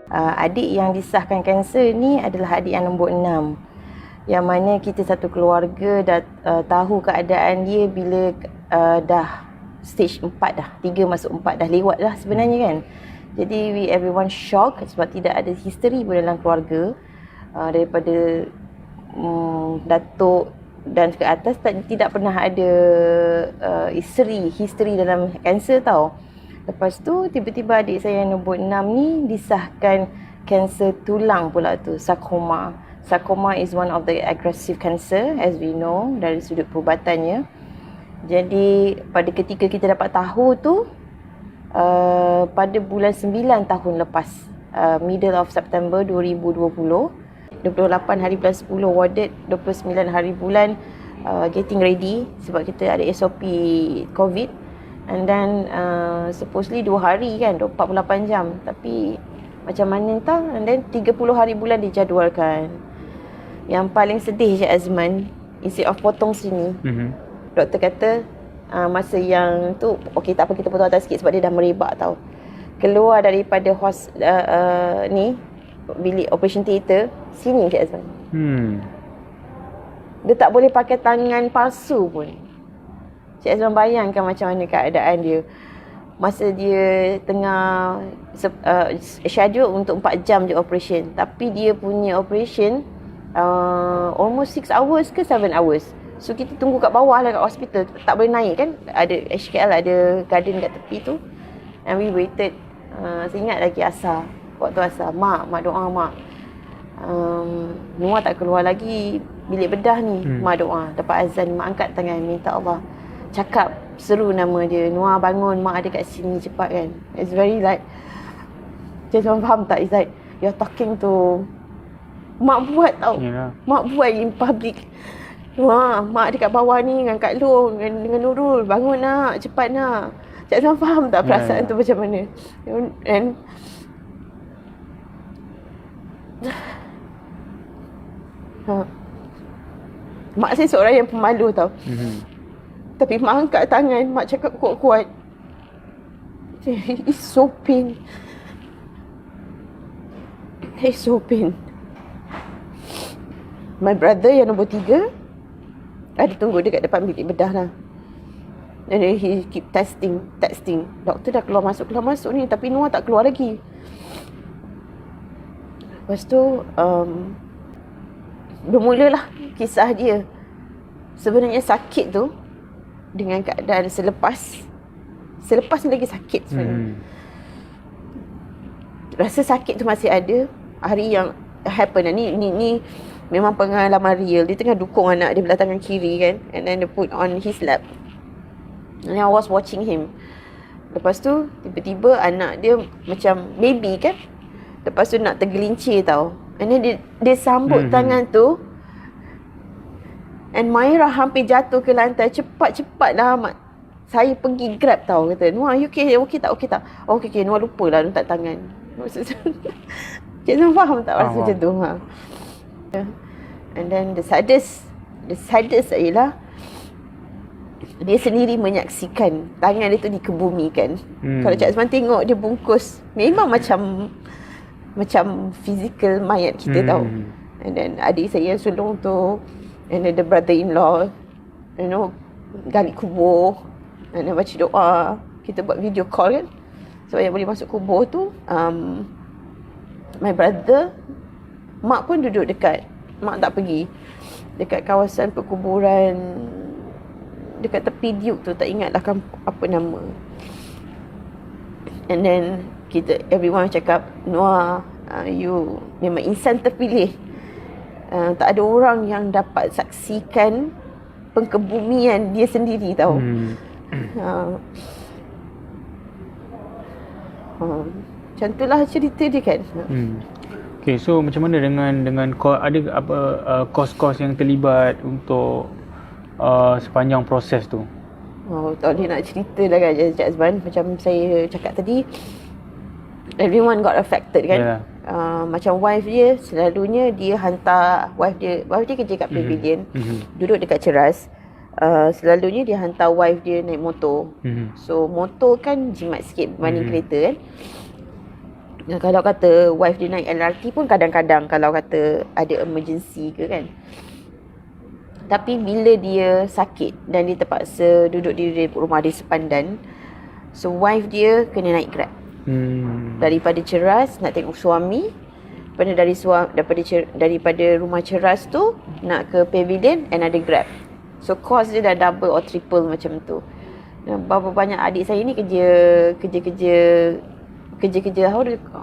Adik yang disahkan kanser ni adalah adik yang nombor 6. Yang mana kita satu keluarga dah tahu keadaan dia bila dah stage 4 dah. 3 masuk 4 dah lewat dah sebenarnya kan. Jadi everyone shock sebab tidak ada history pun dalam keluarga. Daripada datuk dan ke atas tidak pernah ada history dalam kanser tau. Lepas tu tiba-tiba adik saya yang nombor 6 ni disahkan kanser tulang pula tu, sarkoma. Sarkoma is one of the aggressive cancer as we know dari sudut perubatannya. Jadi pada ketika kita dapat tahu tu pada bulan 9 tahun lepas, middle of September 2020, 28 hari bulan 10 warded, 29 hari bulan getting ready sebab kita ada SOP COVID. And then supposedly 2 hari kan, 48 jam. Tapi macam mana entah. And then 30 hari bulan dijadualkan. Yang paling sedih je Azman, instead of potong sini, doktor kata masa yang tu, okey tak apa kita potong atas sikit sebab dia dah merebak tau. Keluar daripada ni, bilik operation theatre, sini je Azman. Dia tak boleh pakai tangan palsu pun. Cik Azman bayangkan macam mana keadaan dia. Masa dia tengah schedule untuk 4 jam je operation. Tapi dia punya operation almost 6 hours ke 7 hours. So kita tunggu kat bawah lah kat hospital. Tak boleh naik kan. Ada HKL, ada garden kat tepi tu. And we waited. Saya ingat lagi asar. Waktu asar. Mak doa mak. Noah tak keluar lagi bilik bedah ni. Mak doa. Dapat azan. Mak angkat tangan. Minta Allah. Cakap, seru nama dia. Noah bangun, mak ada kat sini cepat kan. It's very like, macam faham tak? It's like, you're talking to mak buat tau. Mak buat in public. Wah, mak ada kat bawah ni dengan Kak Long, dengan Nurul. Bangun nak, cepat nak. Cik Azman faham tak perasaan tu macam mana? And mak saya seorang yang pemalu tau. Tapi mak angkat tangan, mak cakap kuat-kuat. It's so pain. It's so pain. My brother yang nombor 3 ada tunggu dekat depan bilik bedah lah. And then he keep texting. Doktor dah keluar masuk ni, tapi Noah tak keluar lagi. Lepas tu bermulalah kisah dia. Sebenarnya sakit tu dengan keadaan selepas ni lagi sakit sebenarnya. Rasa sakit tu masih ada. Hari yang happen ni memang pengalaman real. Dia tengah dukung anak dia belah tangan kiri kan, and then dia put on his lap, and I was watching him. Lepas tu tiba-tiba anak dia macam baby kan, lepas tu nak tergelincir tau, and then dia sambut tangan tu. And Maira hampir jatuh ke lantai. Cepat lah mak. Saya pergi grab tau. Kata, Noah, you okay tak? Oh, okay. Noah lupa lah letak tangan. Cik Zan faham tak rasa macam tu? And then the saddest ialah dia sendiri menyaksikan tangan dia tu dikebumikan. Kalau Cik Azman tengok dia bungkus, memang macam physical mayat kita tau. And then adik saya yang sulung tu, and then the brother-in-law, gali kubur, and then baca doa. Kita buat video call kan, supaya boleh masuk kubur tu. My brother, mak pun duduk dekat, mak tak pergi, dekat kawasan perkuburan dekat tepi Duke tu, tak ingatlah kan apa nama. And then everyone cakap, Noah, you memang insan terpilih. Tak ada orang yang dapat saksikan pengkebumian dia sendiri tau. Macam itulah cerita dia kan. Okay, so macam mana dengan ada apa kos-kos yang terlibat untuk sepanjang proses tu? Tak boleh nak cerita lah kan Cik Azman. Macam saya cakap tadi, everyone got affected kan. Macam wife dia, selalunya dia hantar wife dia kerja kat pavilion, duduk dekat Ceras. Selalunya dia hantar wife dia naik motor. So motor kan jimat sikit berbanding kereta kan. Kalau kata wife dia naik LRT pun kadang-kadang kalau kata ada emergency ke kan. Tapi bila dia sakit dan dia terpaksa duduk di rumah dia sepandan, so wife dia kena naik Grab. Daripada Ceras nak tengok suami, daripada rumah Ceras tu nak ke Pavilion and ada Grab. So cost dia dah double or triple macam tu. Berapa banyak adik saya ni kerja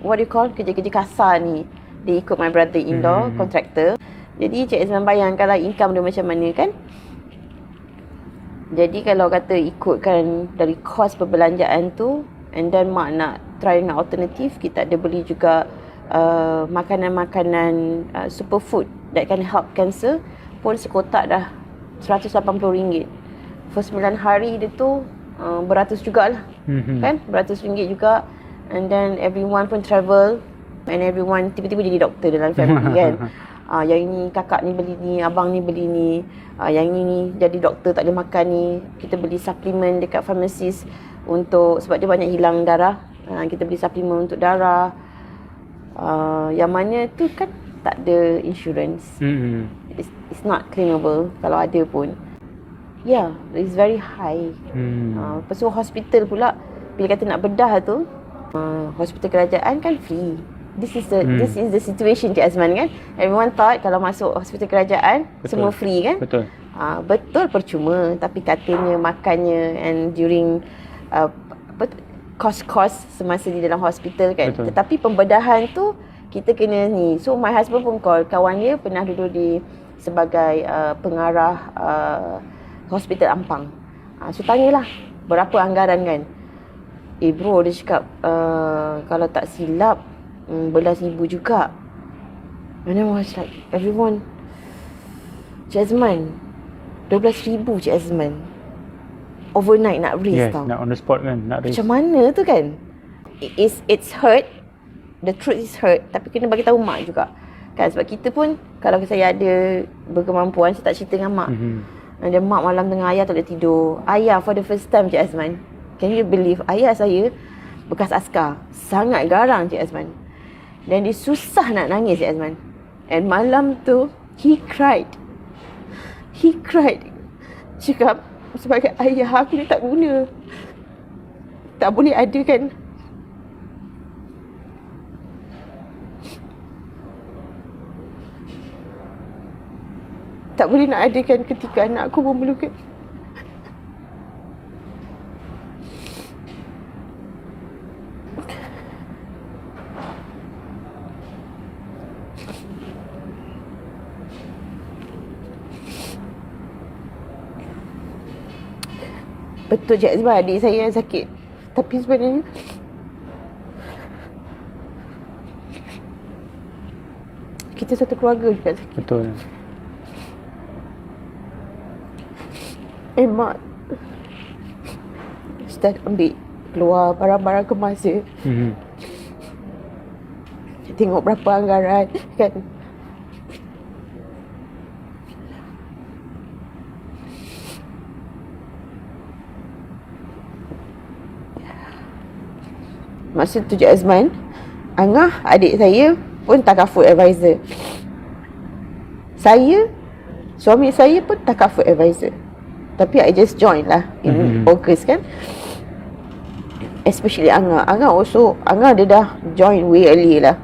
what do you call, kerja-kerja kasar ni. Dia ikut my brother-in-law, contractor. Jadi Cik Azman bayangkanlah income dia macam mana kan. Jadi kalau kata ikutkan dari kos perbelanjaan tu, and then mak nak try dengan alternatif, kita ada beli juga makanan-makanan superfood that can help cancer pun sekotak dah RM180. For 9 hari dia tu beratus jugalah. Kan? RM100 juga. And then everyone pun travel, and everyone tiba-tiba jadi doktor dalam family kan. Yang ini kakak ni beli ni, abang ni beli ni, yang ini jadi doktor tak boleh makan ni. Kita beli suplemen dekat pharmacist untuk, sebab dia banyak hilang darah, kita beli suplemen untuk darah. Yang mana tu kan tak ada insurance. It's not claimable kalau ada pun. Yeah, it's very high. Lepas tu hospital pula, bila kata nak bedah tu, hospital kerajaan kan free. This is the situation Cik Azman kan. Everyone thought kalau masuk hospital kerajaan semua free kan. Betul. Betul, percuma. Tapi katanya makannya and during kos-kos semasa di dalam hospital kan. Betul. Tetapi pembedahan tu kita kena ni. So my husband pun call kawan dia pernah duduk di sebagai pengarah hospital Ampang. So tanyalah berapa anggaran kan. Bro, dia cakap kalau tak silap RM11,000 juga. And then I was like, everyone, Cik Azman, RM12,000 Cik Azman. Overnight nak raise tau. Nak on the spot kan, nak raise. Macam mana tu kan? It's hurt. The truth is hurt. Tapi kena bagi tahu mak juga. Kan, sebab kita pun, kalau saya ada berkemampuan, saya tak cerita dengan mak. Dan mak malam tengah ayah tak boleh tidur. Ayah for the first time Cik Azman. Can you believe, ayah saya bekas askar. Sangat garang Cik Azman. Dan dia susah nak nangis Cik Azman. And malam tu, he cried. Cakap, sebagai ayah aku ni tak guna. Tak boleh ada kan. Tak boleh nak adakan ketika anak aku memerlukan. Betul Cik Azman, adik saya yang sakit. Tapi sebenarnya kita satu keluarga juga sakit. Betul. Mak start ambil keluar barang-barang kemas dia. Tengok berapa anggaran kan. Masa tu Cik Azman, Angah, adik saya pun takaful advisor. Suami saya pun takaful advisor. Tapi I just join lah in August kan. Especially Angah. Angah dia dah join way early lah.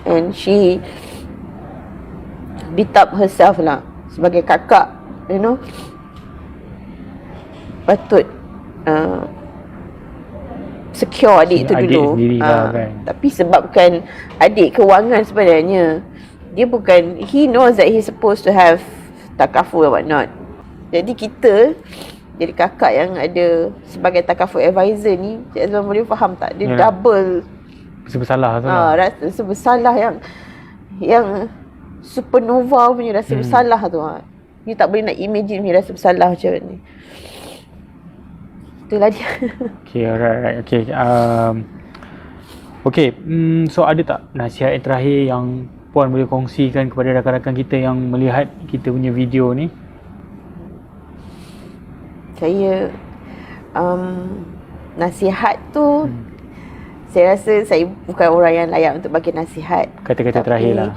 And she beat up herself lah. Sebagai kakak, you know. Patut secure adik tu dulu. Kan. Tapi sebabkan adik kewangan sebenarnya, dia bukan, he knows that he's supposed to have takaful or what not. Jadi kita jadi kakak yang ada sebagai takaful advisor ni, Cik Azman boleh faham tak? Dia double bersalah tu lah. rasa bersalah yang supernova punya rasa bersalah tu. You tak boleh nak imagine punya rasa bersalah macam ni. Itulah dia. Okay, alright. Okay. So ada tak nasihat yang terakhir yang Puan boleh kongsikan kepada rakan-rakan kita yang melihat kita punya video ni? Saya nasihat tu Saya rasa saya bukan orang yang layak untuk bagi nasihat. Kata-kata Tapi, terakhir lah.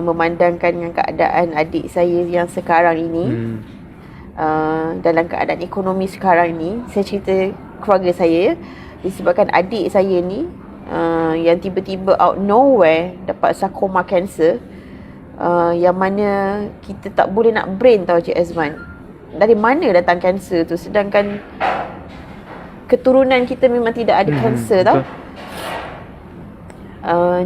memandangkan dengan keadaan adik saya yang sekarang ini, dalam keadaan ekonomi sekarang ni, saya cerita keluarga saya, disebabkan adik saya ni yang tiba-tiba out nowhere dapat sarcoma cancer, yang mana kita tak boleh nak brain tau Cik Azman. Dari mana datang kanser tu, sedangkan keturunan kita memang tidak ada kanser tau.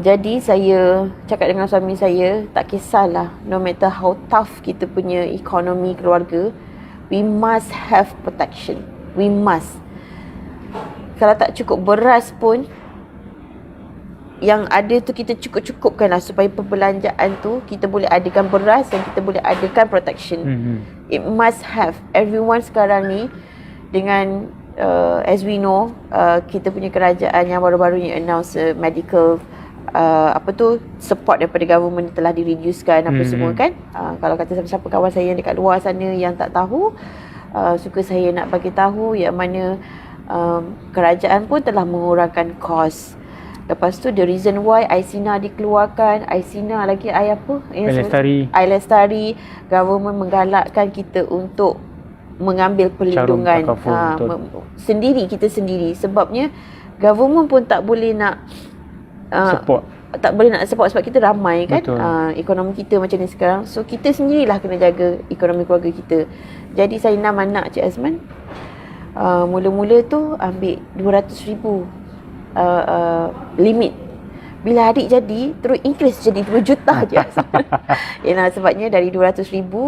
Jadi saya cakap dengan suami saya, tak kisahlah, no matter how tough kita punya ekonomi keluarga, we must have protection. We must. Kalau tak cukup beras pun, yang ada tu kita cukup-cukupkanlah supaya perbelanjaan tu kita boleh adakan beras dan kita boleh adakan protection. It must have. Everyone sekarang ni dengan as we know, kita punya kerajaan yang baru-baru ni announce medical support daripada government telah direducekan apa semua kan. Kalau kata siapa-siapa kawan saya yang dekat luar sana yang tak tahu, suka saya nak bagi tahu yang mana kerajaan pun telah mengurangkan kos. Lepas tu the reason why Aisina dikeluarkan, Aisina lagi apa? Lestari, government menggalakkan kita untuk mengambil perlindungan sendiri, kita sendiri. Sebabnya government pun tak boleh nak support. Tak boleh nak support sebab kita ramai kan. Ekonomi kita macam ni sekarang. So kita sendirilah kena jaga ekonomi keluarga kita. Jadi saya 6 anak Cik Azman. Mula-mula tu ambil 200,000 limit. Bila adik jadi, terus increase jadi 2 juta je. Sebabnya dari 200,000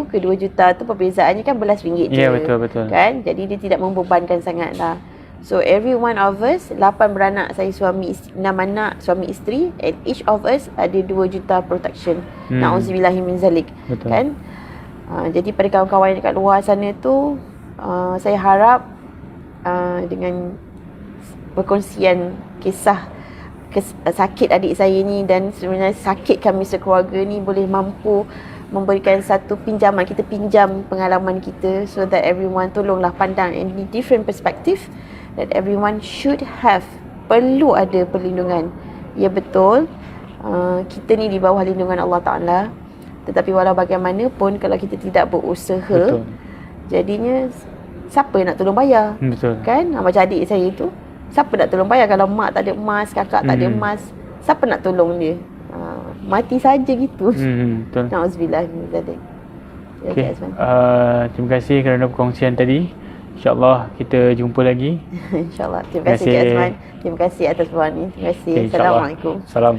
ke 2 juta tu perbezaannya kan belas ringgit je. Ya, betul. Kan? Jadi dia tidak membebankan sangat lah. So every one of us, 8 beranak saya, 6 anak, suami isteri, and each of us ada 2 juta protection. Na'udzubillahi min zalik. Kan? Jadi pada kawan-kawan yang dekat luar sana tu, saya harap dengan perkongsian kisah sakit adik saya ni dan sebenarnya sakit kami sekeluarga ni boleh mampu memberikan satu pinjaman. Kita pinjam pengalaman kita so that everyone tolonglah pandang in different perspective, that everyone should have, perlu ada perlindungan. Ya betul, kita ni di bawah lindungan Allah Ta'ala, tetapi walau bagaimanapun kalau kita tidak berusaha, jadinya siapa nak tolong bayar? Kan? Macam adik saya tu, siapa nak tolong bayar kalau mak tak ada emas, kakak tak ada emas, siapa nak tolong dia? Mati saja gitu. Betul. Na'udzubillah min zalik. Okay. Terima kasih kerana perkongsian tadi. InsyaAllah kita jumpa lagi. InsyaAllah. Terima kasih Cik Azman. Terima kasih atas puan ni. Terima kasih. Okay, Assalamualaikum. Salam.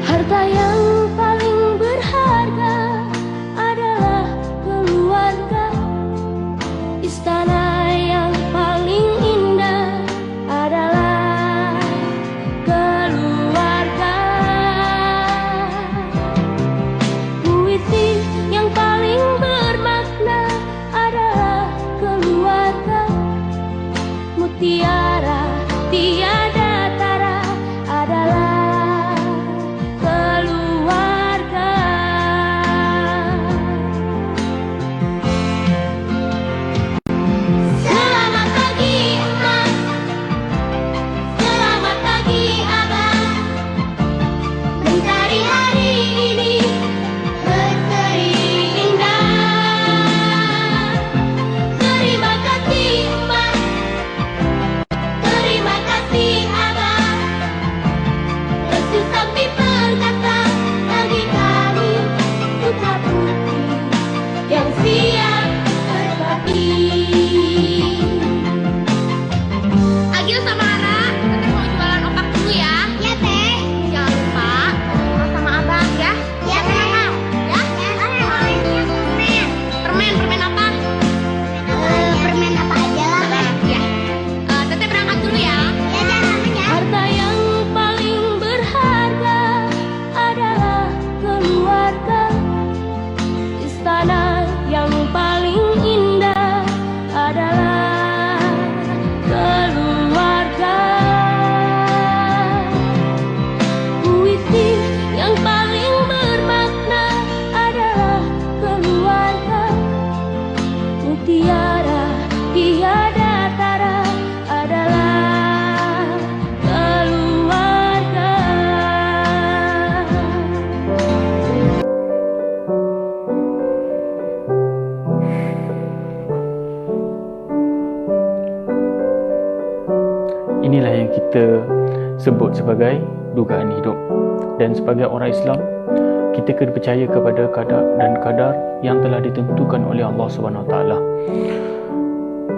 Harta yang paling berharga adalah keluarga. Istana yang paling indah adalah keluarga. Puisi yang kita sebut sebagai dugaan hidup. Dan sebagai orang Islam, kita kena percaya kepada qada dan qadar yang telah ditentukan oleh Allah Subhanahu Wa Taala.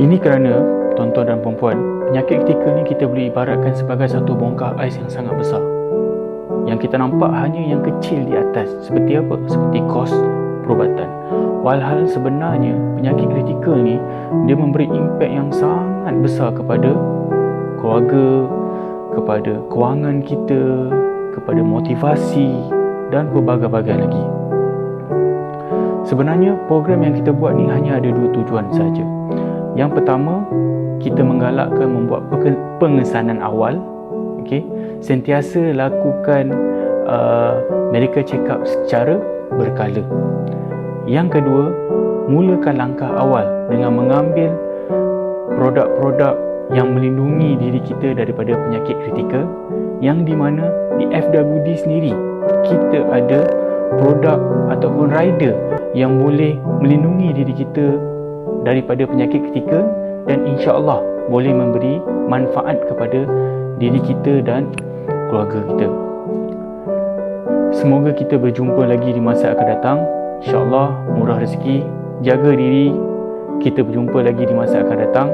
Ini kerana tuan-tuan dan puan-puan, penyakit kritikal ni kita boleh ibaratkan sebagai satu bongkah ais yang sangat besar. Yang kita nampak hanya yang kecil di atas. Seperti apa? Seperti kos perubatan. Walhal sebenarnya penyakit kritikal ni dia memberi impak yang sangat besar kepada keluarga, kepada kewangan kita, kepada motivasi dan pelbagai-bagai lagi. Sebenarnya program yang kita buat ni hanya ada dua tujuan saja. Yang pertama, kita menggalakkan membuat pengesanan awal, okey, sentiasa lakukan medical check up secara berkala. Yang kedua, mulakan langkah awal dengan mengambil produk-produk yang melindungi diri kita daripada penyakit kritikal, yang di mana di FWD sendiri kita ada produk ataupun rider yang boleh melindungi diri kita daripada penyakit kritikal dan insya-Allah boleh memberi manfaat kepada diri kita dan keluarga kita. Semoga kita berjumpa lagi di masa akan datang. InsyaAllah murah rezeki. Jaga diri. Kita berjumpa lagi di masa akan datang.